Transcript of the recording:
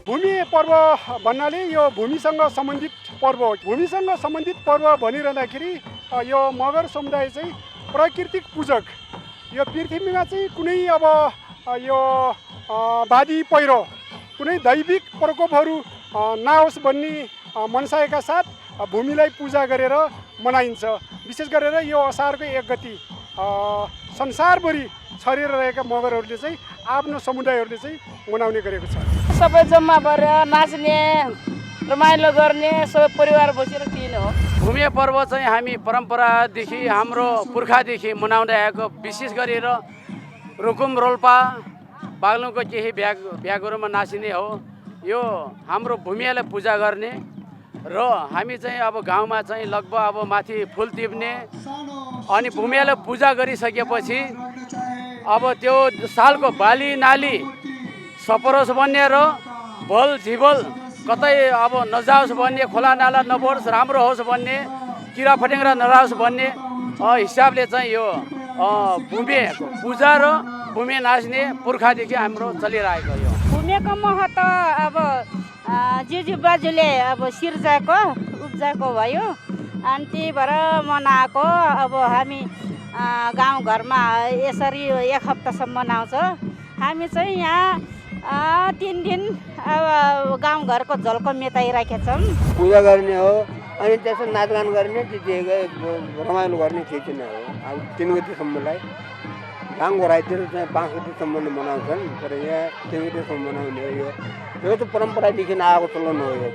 भूमि पर्व भन्नाले यो भूमिसँग सम्बन्धित पर्व हो। भूमिसँग सम्बन्धित पर्व भनिरहँदाखेरि यो मगर समुदाय चाहिँ प्राकृतिक पूजक। यो पृथ्वीमा चाहिँ कुनै अब यो बाढी पहिरो कुनै दैविक प्रकोपहरू नहोस् भन्ने मनसायका साथ भूमिलाई पूजा गरेर मनाइन्छ। विशेष गरेर यो असारको 1 गति संसारभरि छरेर रहेका मगरहरूले चाहिँ आफ्नो समुदायहरूले चाहिँ मनाउने गरेको छ। सबै जम्मा भएर नाच्ने रमाइलो गर्ने सबै परिवार बसेर त्यही हो। भूमि पर्व चाहिँ हामी परम्परादेखि हाम्रो पुर्खादेखि मनाउँदै आएको, विशेष गरेर रुकुम रोल्पा बाग्लुङको केही भ्यागहरूमा नाचिने हो। यो हाम्रो भूमिलाई पूजा गर्ने र हामी चाहिँ अब गाउँमा चाहिँ लगभग अब माथि फुल टिप्ने अनि भूमिलाई पूजा गरिसकेपछि अब त्यो सालको बाली नाली सपरोस् भन्ने र भल झिबल कतै अब नजाओस् भन्ने, खोला नाला नबढोस्, राम्रो होस् भन्ने, किरा फटेङ्ग्रा नराओस् भन्ने हिसाबले चाहिँ यो भूमिको पूजा र भूमि नाच्ने पुर्खादेखि हाम्रो चलिरहेको यो भूमिको महत्त्व अब जिजु बाजुले अब सिर्जाको उब्जाको भयो अनि त्यही भएर मनाएको। अब हामी गाउँघरमा यसरी 1 हप्तासम्म मनाउँछ। हामी चाहिँ यहाँ 3 दिन अब गाउँघरको झल्को मेटाइराखेका छौँ। पूजा गर्ने हो अनि त्यसो नाचगान गर्ने, रमाइलो गर्ने त्यति नै हो। अब 3 गतिसम्मलाई गाउँ घरतिर चाहिँ 5 गतिसम्म मनाउँछन्, तर यहाँ 3 गतिसम्म मनाउने हो। यो त परम्परादेखि आएको चलन हो यो।